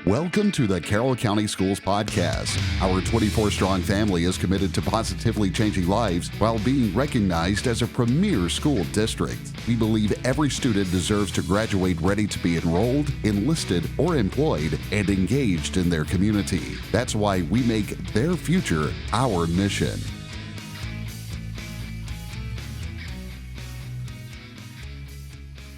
Welcome to the Carroll County Schools Podcast. Our 24-strong family is committed to positively changing lives while being recognized as a premier school district. We believe every student deserves to graduate ready to be enrolled, enlisted, or employed, and engaged in their community. That's why we make their future our mission.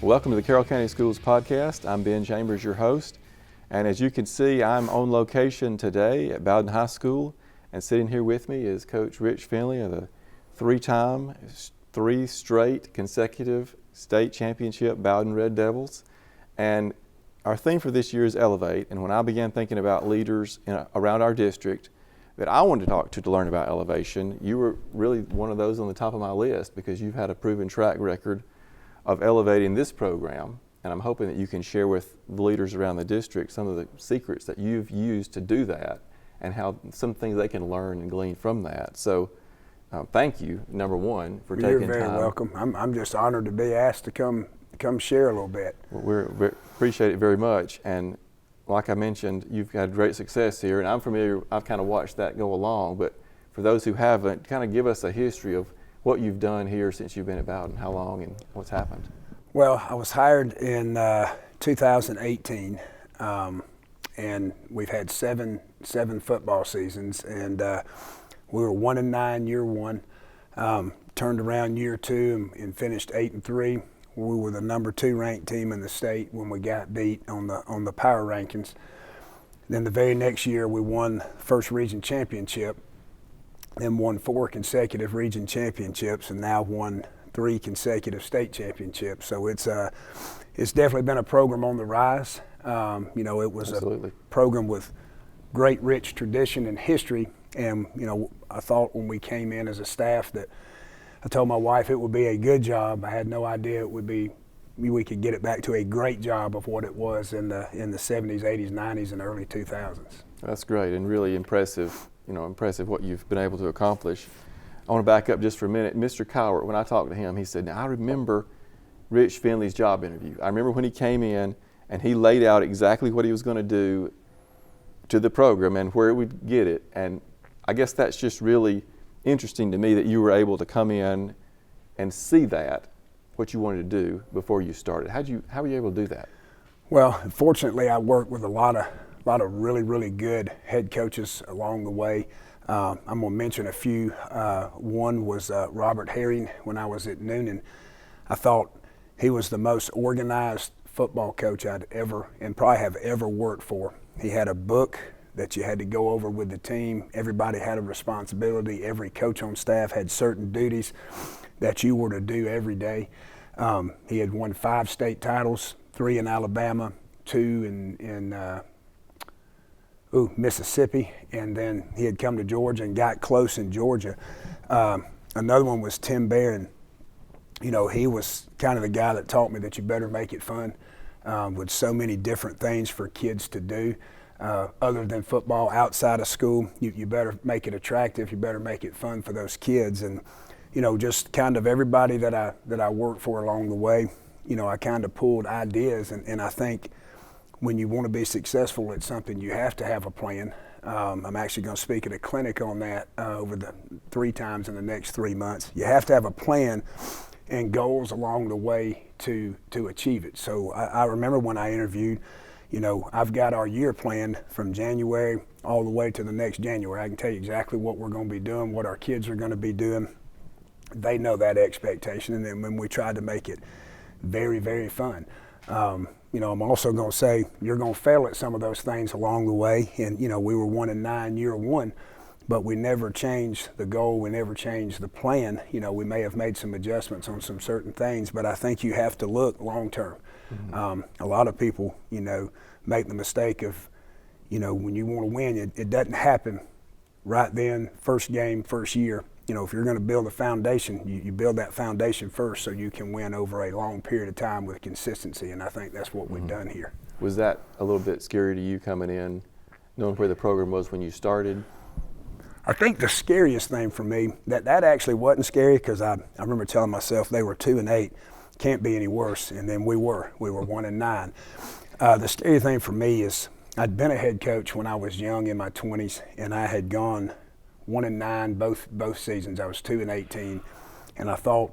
Welcome to the Carroll County Schools Podcast. I'm Ben Chambers, your host. And as you can see, I'm on location today at Bowdon High School, and sitting here with me is Coach Rich Fendley of the three straight consecutive state championship Bowdon Red Devils. And our theme for this year is Elevate. And when I began thinking about leaders around our district that I wanted to talk to learn about elevation, you were really one of those on the top of my list because you've had a proven track record of elevating this program. And I'm hoping that you can share with the leaders around the district some of the secrets that you've used to do that and how some things they can learn and glean from that. So thank you, number one, for taking time. You're very welcome. I'm just honored to be asked to come share a little bit. Well, we appreciate it very much. And like I mentioned, you've had great success here, and I'm familiar, I've kind of watched that go along. But for those who haven't, kind of give us a history of what you've done here since you've been at Bowdon, how long and what's happened. Well, I was hired in 2018, and we've had seven football seasons, and we were 1-9 year one. Turned around year two and finished 8-3. We were the number 2 ranked team in the state when we got beat on the power rankings. Then the very next year, we won first region championship, then won 4 consecutive region championships, and now won 3 consecutive state championships. So it's definitely been a program on the rise. It was Absolutely. a program with great rich tradition and history. And, I thought when we came in as a staff that I told my wife it would be a good job. I had no idea it would be, we could get it back to a great job of what it was in the 70s, 80s, 90s, and early 2000s. That's great and really impressive, impressive what you've been able to accomplish. I want to back up just for a minute. Mr. Carroll, when I talked to him, he said, now I remember Rich Fendley's job interview. I remember when he came in and he laid out exactly what he was going to do to the program and where it would get it. And I guess that's just really interesting to me that you were able to come in and see that, what you wanted to do before you started. How were you able to do that? Well, fortunately, I worked with a lot of really, really good head coaches along the way. I'm going to mention a few. One was Robert Herring when I was at Noonan. I thought he was the most organized football coach I'd ever and probably have ever worked for. He had a book that you had to go over with the team. Everybody had a responsibility. Every coach on staff had certain duties that you were to do every day. He had won 5 state titles, 3 in Alabama, 2 in Mississippi, and then he had come to Georgia and got close in Georgia. Another one was Tim Barron. He was kind of the guy that taught me that you better make it fun with so many different things for kids to do other than football outside of school. You better make it attractive. You better make it fun for those kids. And, just kind of everybody that I worked for along the way, I kind of pulled ideas, and I think when you want to be successful at something, you have to have a plan. I'm actually going to speak at a clinic on that over the 3 times in the next 3 months. You have to have a plan and goals along the way to achieve it. So I remember when I interviewed, I've got our year planned from January all the way to the next January. I can tell you exactly what we're going to be doing, what our kids are going to be doing. They know that expectation, and then when we try to make it very, very fun. I'm also going to say you're going to fail at some of those things along the way. And, we were 1-9 year one, but we never changed the goal. We never changed the plan. We may have made some adjustments on some certain things, but I think you have to look long term. Mm-hmm. A lot of people, make the mistake of, when you want to win, it doesn't happen right then, first game, first year. If you're going to build a foundation, you build that foundation first so you can win over a long period of time with consistency, and I think that's what we've done here. Was that a little bit scary to you coming in, knowing where the program was when you started? I think the scariest thing for me, that actually wasn't scary because I remember telling myself they were 2-8, can't be any worse, and then we were 1-9. The scary thing for me is I'd been a head coach when I was young in my 20s, and I had gone 1-9 both seasons. I was 2-18, and I thought,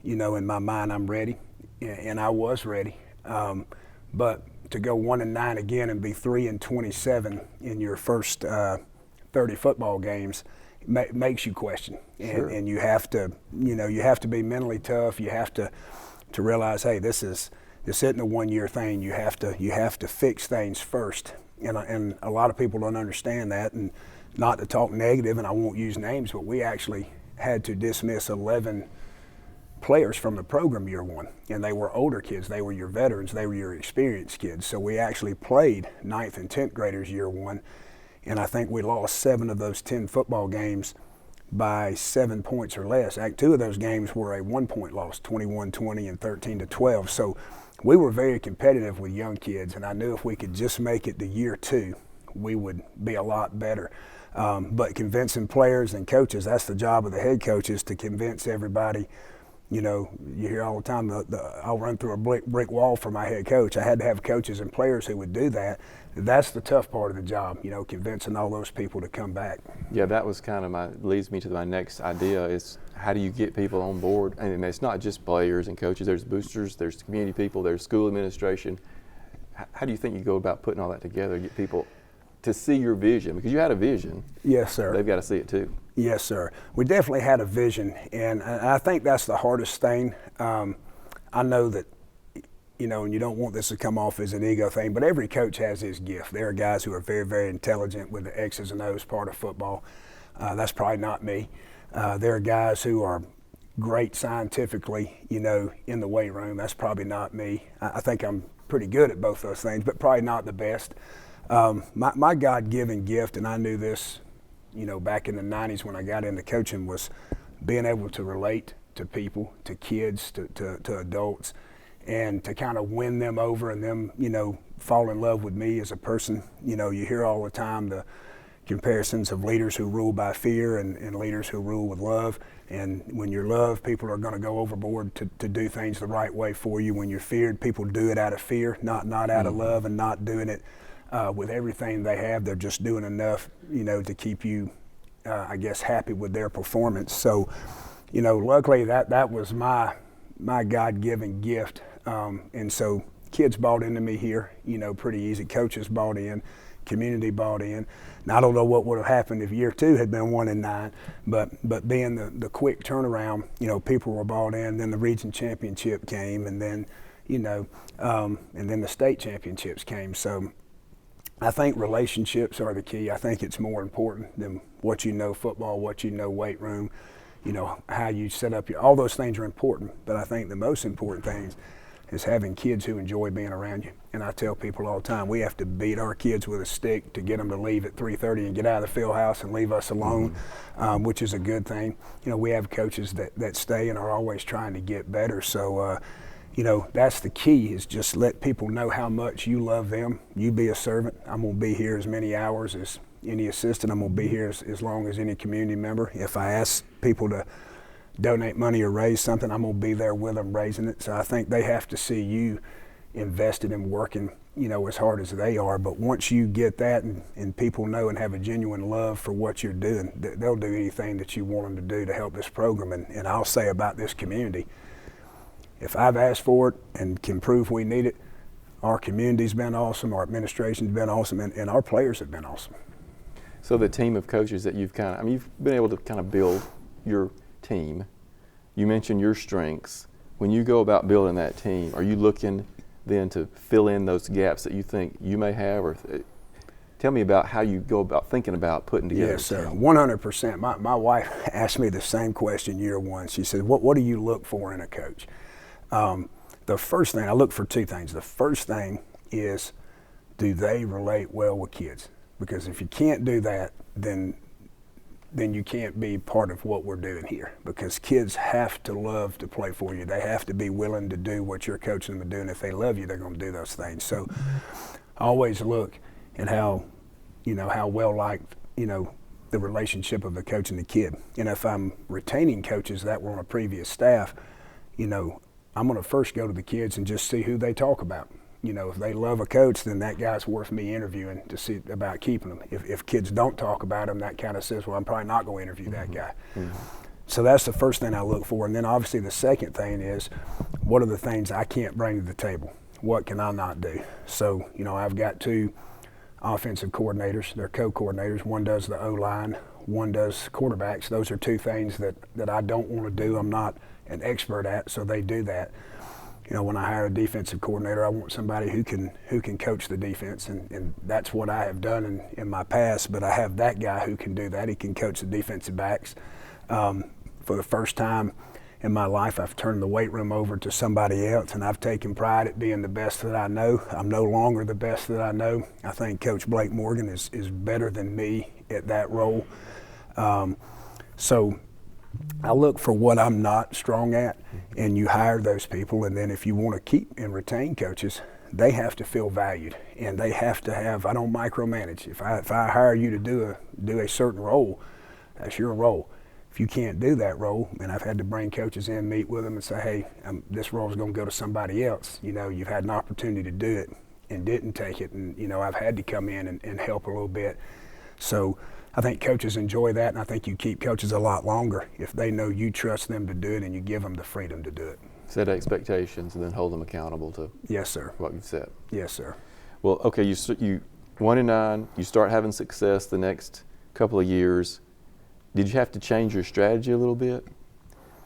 in my mind, I'm ready, and I was ready. But to go 1-9 again and be 3-27 in your first 30 football games makes you question, and you have to, you have to be mentally tough. You have to realize, hey, this isn't a one-year thing. You have to fix things first, and a lot of people don't understand that. And not to talk negative, and I won't use names, but we actually had to dismiss 11 players from the program year one, and they were older kids. They were your veterans. They were your experienced kids. So we actually played 9th and 10th graders year one, and I think we lost 7 of those 10 football games by 7 points or less. 2 of those games were a 1-point loss, 21-20 and 13-12. So we were very competitive with young kids, and I knew if we could just make it to year 2, we would be a lot better. But convincing players and coaches, that's the job of the head coaches, to convince everybody. You hear all the time, I'll run through a brick wall for my head coach. I had to have coaches and players who would do that. That's the tough part of the job, convincing all those people to come back. Yeah, that was kind of leads me to my next idea is how do you get people on board? And it's not just players and coaches. There's boosters, there's community people, there's school administration. How do you think you go about putting all that together, get people to see your vision? Because you had a vision. Yes, sir. They've got to see it too. Yes, sir. We definitely had a vision, and I think that's the hardest thing. I know that, and you don't want this to come off as an ego thing, but every coach has his gift. There are guys who are very, very intelligent with the X's and O's part of football. That's probably not me. There are guys who are great scientifically, in the weight room. That's probably not me. I think I'm pretty good at both those things, but probably not the best. My God-given gift, and I knew this, back in the 90s when I got into coaching, was being able to relate to people, to kids, to adults, and to kind of win them over and them, fall in love with me as a person. You hear all the time the comparisons of leaders who rule by fear and leaders who rule with love. And when you're loved, people are going to go overboard to do things the right way for you. When you're feared, people do it out of fear, not out of love, and not doing it with everything they have. They're just doing enough, to keep you, happy with their performance. So, luckily that was my God-given gift. And so kids bought into me here, pretty easy. Coaches bought in, community bought in. Now, I don't know what would have happened if year 2 had been 1-9, but being the quick turnaround, people were bought in. Then the region championship came, and then, and then the state championships came. So I think relationships are the key. I think it's more important than what football, what weight room, how you set up all those things are important. But I think the most important thing is having kids who enjoy being around you. And I tell people all the time, we have to beat our kids with a stick to get them to leave at 3:30 and get out of the field house and leave us alone, which is a good thing. We have coaches that stay and are always trying to get better. So, that's the key, is just let people know how much you love them. You be a servant. I'm going to be here as many hours as any assistant. I'm going to be here as long as any community member. If I ask people to donate money or raise something, I'm going to be there with them raising it. So I think they have to see you invested in working, as hard as they are. But once you get that and people know and have a genuine love for what you're doing, they'll do anything that you want them to do to help this program. And I'll say about this community, if I've asked for it and can prove we need it, our community's been awesome, our administration's been awesome, and our players have been awesome. So the team of coaches that you've you've been able to kind of build your team. You mentioned your strengths. When you go about building that team, are you looking then to fill in those gaps that you think you may have? Or tell me about how you go about thinking about putting together. Yes, sir, 100%. My wife asked me the same question year one. She said, what do you look for in a coach? The first thing, I look for 2 things. The first thing is, do they relate well with kids? Because if you can't do that, then you can't be part of what we're doing here, because kids have to love to play for you. They have to be willing to do what you're coaching them to do, and if they love you, they're going to do those things. So I always look at how well liked, the relationship of the coach and the kid. And if I'm retaining coaches that were on a previous staff, I'm going to first go to the kids and just see who they talk about. if they love a coach, then that guy's worth me interviewing to see about keeping them. If kids don't talk about him, that kind of says, well, I'm probably not going to interview that guy. So that's the first thing I look for. And then obviously the second thing is, what are the things I can't bring to the table? What can I not do? So, I've got 2 offensive coordinators. They're co-coordinators. One does the O-line, one does quarterbacks. Those are 2 things that I don't want to do. I'm not an expert at, so they do that. When I hire a defensive coordinator, I want somebody who can coach the defense, and that's what I have done in my past. But I have that guy who can do that. He can coach the defensive backs. For the first time in my life, I've turned the weight room over to somebody else, and I've taken pride at being the best that I know. I'm no longer the best that I know. I think Coach Blake Morgan is better than me at that role. So I look for what I'm not strong at, and you hire those people. And then if you want to keep and retain coaches, they have to feel valued, and they have to have. I don't micromanage. If I hire you to do a certain role, that's your role. If you can't do that role, and I've had to bring coaches in, meet with them, and say, hey, this role is going to go to somebody else. You've had an opportunity to do it and didn't take it, and I've had to come in and help a little bit. So I think coaches enjoy that, and I think you keep coaches a lot longer if they know you trust them to do it and you give them the freedom to do it. Set expectations and then hold them accountable to yes, sir. What you've said. Yes, sir. Well, okay, you 1-9, you start having success the next couple of years. Did you have to change your strategy a little bit?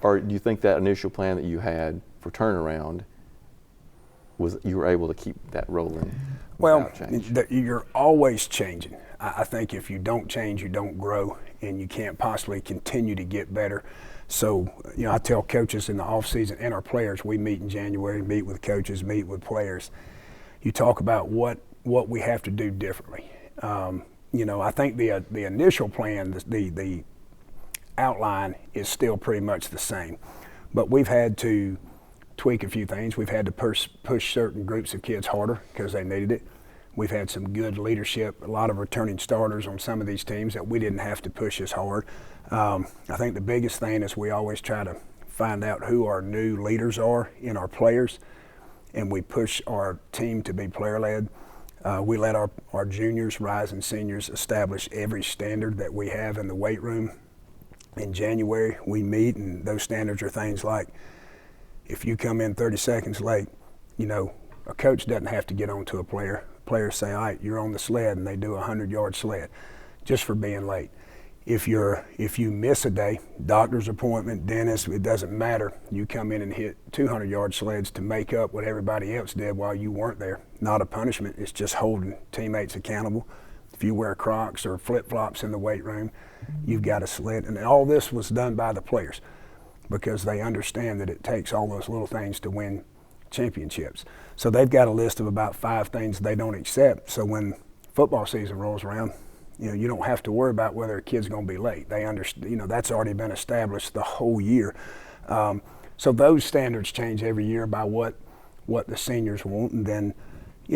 Or do you think that initial plan that you had for turnaround you were able to keep that rolling? Well, you're always changing. I think if you don't change, you don't grow, and you can't possibly continue to get better. So, I tell coaches in the off season and our players, we meet in January, meet with coaches, meet with players. You talk about what we have to do differently. I think the initial plan, the outline is still pretty much the same, but we've had to tweak a few things. We've had to push certain groups of kids harder because they needed it. We've had some good leadership, a lot of returning starters on some of these teams that we didn't have to push as hard. I think the biggest thing is we always try to find out who our new leaders are in our players, and we push our team to be player-led. We let our juniors, rising seniors establish every standard that we have in the weight room. In January, we meet, and those standards are things like, if you come in 30 seconds late, a coach doesn't have to get on to a player. Players say, all right, you're on the sled, and they do a 100-yard sled just for being late. If you miss a day, doctor's appointment, dentist, it doesn't matter. You come in and hit 200-yard sleds to make up what everybody else did while you weren't there. Not a punishment. It's just holding teammates accountable. If you wear Crocs or flip-flops in the weight room, you've got a sled. And all this was done by the players because they understand that it takes all those little things to win championships. So they've got a list of about 5 things they don't accept. So when football season rolls around, you don't have to worry about whether a kid's going to be late. They understand, that's already been established the whole year. So those standards change every year by what the seniors want. And then,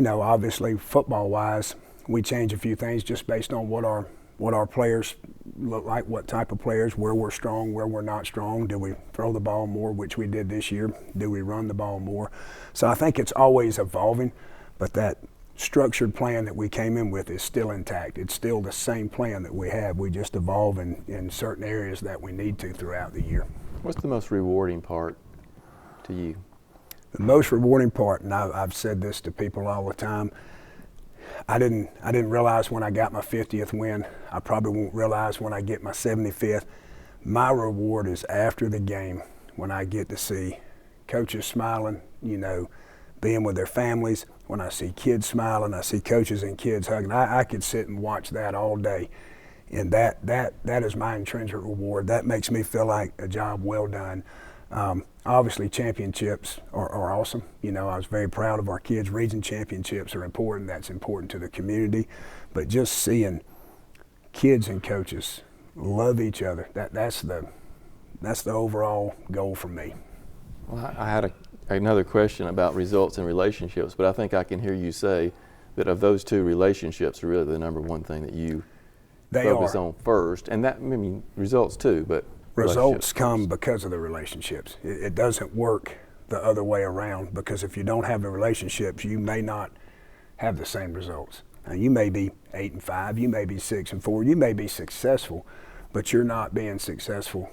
obviously football-wise, we change a few things just based on what our players look like, what type of players, where we're strong, where we're not strong. Do we throw the ball more, which we did this year? Do we run the ball more? So I think it's always evolving, but that structured plan that we came in with is still intact. It's still the same plan that we have. We just evolve in certain areas that we need to throughout the year. What's the most rewarding part to you? The most rewarding part, and I've said this to people all the time, I didn't realize when I got my 50th win. I probably won't realize when I get my 75th. My reward is after the game when I get to see coaches smiling, being with their families. When I see kids smiling, I see coaches and kids hugging. I could sit and watch that all day, and that is my intrinsic reward. That makes me feel like a job well done. Obviously, championships are awesome. I was very proud of our kids. Region championships are important. That's important to the community. But just seeing kids and coaches love each other, that's the overall goal for me. Well, I had another question about results and relationships, but I think I can hear you say that of those 2, relationships are really the number one thing that you focus on first. And that, results too, but results come because of the relationships. It doesn't work the other way around, because if you don't have the relationships, you may not have the same results. Now, you may be 8-5, you may be 6-4, you may be successful, but you're not being successful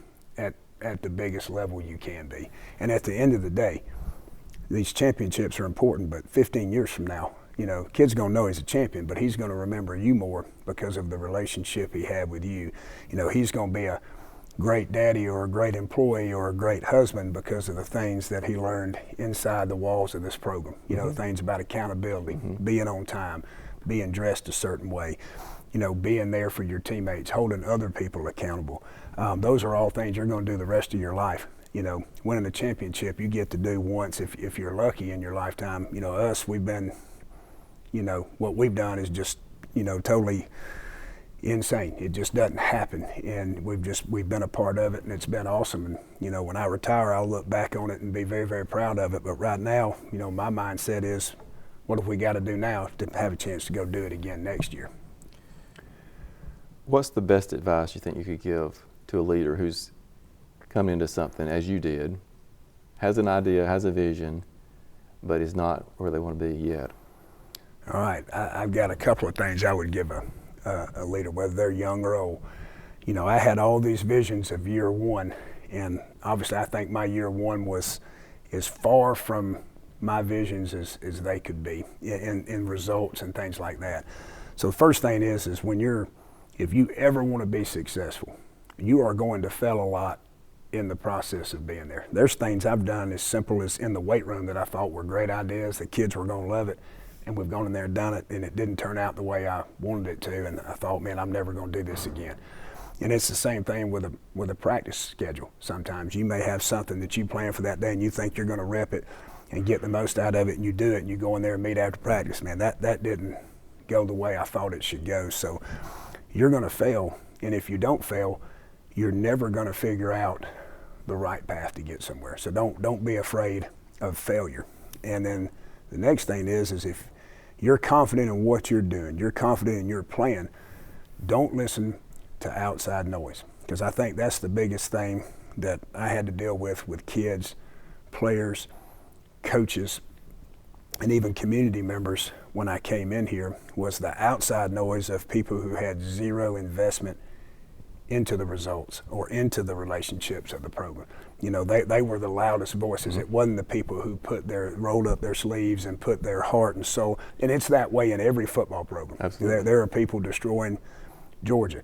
at the biggest level you can be. And at the end of the day, these championships are important, but 15 years from now, kid's gonna know he's a champion, but he's gonna remember you more because of the relationship he had with you. He's gonna be a great daddy or a great employee or a great husband because of the things that he learned inside the walls of this program. Things about accountability, being on time, being dressed a certain way, being there for your teammates, holding other people accountable. Those are all things you're going to do the rest of your life. Winning a championship you get to do once if you're lucky in your lifetime. Us, we've been, what we've done is just, totally insane. It just doesn't happen, and we've been a part of it, and it's been awesome. And when I retire, I'll look back on it and be very, very proud of it. But right now, my mindset is, what have we got to do now to have a chance to go do it again next year? What's the best advice you think you could give to a leader who's come into something as you did, has an idea, has a vision, but is not where they want to be yet? All right, I've got a couple of things I would give a leader, whether they're young or old. I had all these visions of year one, and obviously I think my year one was as far from my visions as they could be in results and things like that. So the first thing is if you ever want to be successful, you are going to fail a lot in the process of being there. There's things I've done as simple as in the weight room that I thought were great ideas, the kids were going to love it, and we've gone in there and done it, and it didn't turn out the way I wanted it to, and I thought, man, I'm never going to do this again. And it's the same thing with a practice schedule. Sometimes you may have something that you plan for that day and you think you're going to rep it and get the most out of it, and you do it, and you go in there and meet after practice. Man, that didn't go the way I thought it should go. So you're going to fail, and if you don't fail, you're never going to figure out the right path to get somewhere. So don't be afraid of failure. And then the next thing is if you're confident in what you're doing, you're confident in your plan, don't listen to outside noise, because I think that's the biggest thing that I had to deal with kids, players, coaches, and even community members when I came in here, was the outside noise of people who had zero investment into the results or into the relationships of the program. They were the loudest voices. It wasn't the people who rolled up their sleeves and put their heart and soul, and it's that way in every football program. Absolutely. There are people destroying Georgia,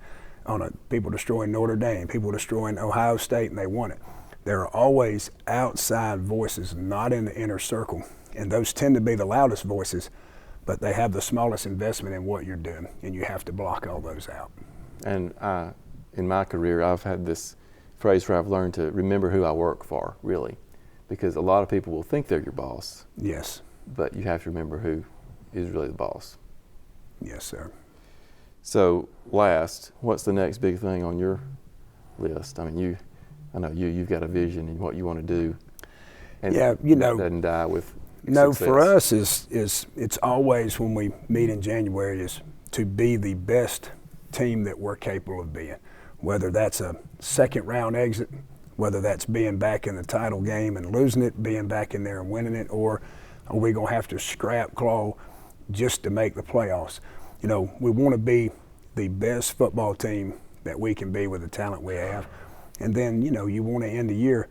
people destroying Notre Dame, people destroying Ohio State, and they won it. There are always outside voices, not in the inner circle, and those tend to be the loudest voices, but they have the smallest investment in what you're doing, and you have to block all those out. And in my career, I've had this phrase where I've learned to remember who I work for, really, because a lot of people will think they're your boss. Yes. But you have to remember who is really the boss. Yes, sir. So last, what's the next big thing on your list? I mean, I know you've got a vision and what you want to do. And yeah, that doesn't die with No, success. for us is it's always when we meet in January is to be the best team that we're capable of being. Whether that's a second round exit, whether that's being back in the title game and losing it, being back in there and winning it, or are we going to have to scrap claw just to make the playoffs? We want to be the best football team that we can be with the talent we have. And then, you want to end the year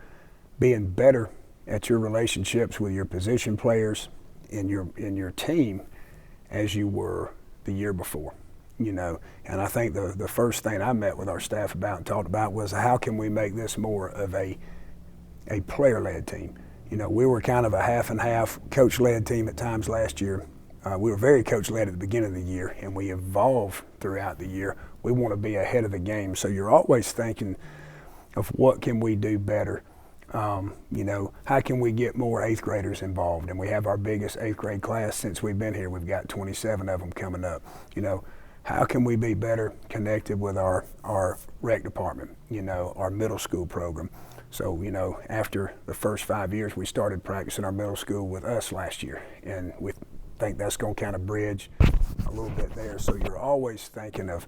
being better at your relationships with your position players in your team as you were the year before. And I think the first thing I met with our staff about and talked about was how can we make this more of a player-led team. We were kind of a half and half coach-led team at times last year. We were very coach-led at the beginning of the year, and we evolved throughout the year. We want to be ahead of the game. So you're always thinking of what can we do better. How can we get more 8th graders involved? And we have our biggest 8th grade class since we've been here. We've got 27 of them coming up. How can we be better connected with our rec department, our middle school program? So, after the first 5 years, we started practicing our middle school with us last year. And we think that's going to kind of bridge a little bit there. So you're always thinking of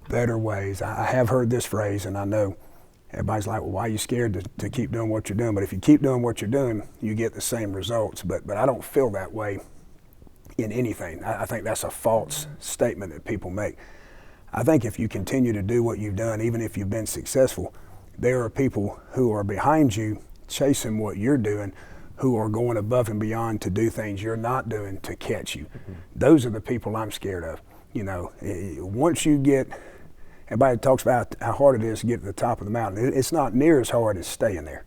better ways. I have heard this phrase, and I know everybody's like, well, why are you scared to keep doing what you're doing? But if you keep doing what you're doing, you get the same results. But I don't feel that way in anything. I think that's a false statement that people make. I think if you continue to do what you've done, even if you've been successful, there are people who are behind you chasing what you're doing, who are going above and beyond to do things you're not doing to catch you. Mm-hmm. Those are the people I'm scared of. You know, once you get, everybody talks about how hard it is to get to the top of the mountain. It's not near as hard as staying there.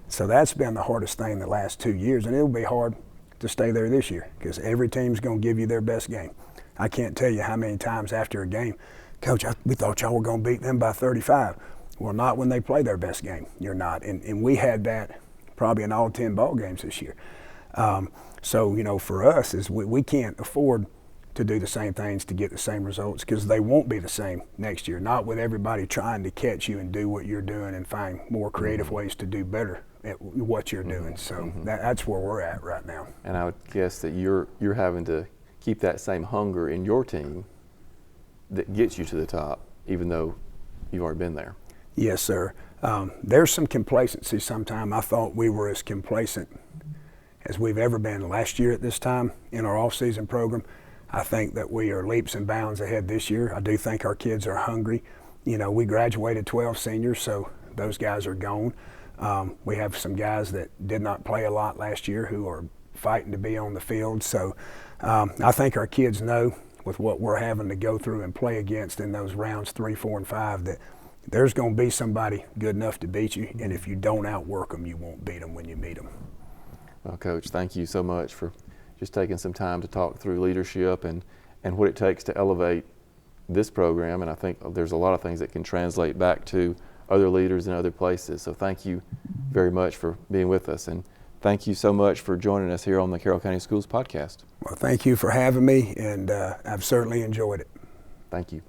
So that's been the hardest thing the last 2 years, and it'll be hard to stay there this year because every team's going to give you their best game. I can't tell you how many times after a game, Coach, we thought y'all were going to beat them by 35. Well, not when they play their best game. You're not. And we had that probably in all 10 ball games this year. So, you know, for us, is we can't afford to do the same things to get the same results because they won't be the same next year. Not with everybody trying to catch you and do what you're doing and find more creative ways to do better at what you're doing. So that's where we're at right now. And I would guess that you're having to keep that same hunger in your team that gets you to the top, even though you've already been there. Yes, sir. There's some complacency sometimes. I thought we were as complacent as we've ever been last year at this time in our off-season program. I think that we are leaps and bounds ahead this year. I do think our kids are hungry. You know, we graduated 12 seniors, so those guys are gone. We have some guys that did not play a lot last year who are fighting to be on the field. So I think our kids know with what we're having to go through and play against in those rounds 3, 4, and 5 that there's going to be somebody good enough to beat you, and if you don't outwork them, you won't beat them when you meet them. Well, Coach, thank you so much for just taking some time to talk through leadership and what it takes to elevate this program, and I think there's a lot of things that can translate back to other leaders in other places. So thank you very much for being with us, and thank you so much for joining us here on the Carroll County Schools Podcast. Well, thank you for having me, and I've certainly enjoyed it. Thank you.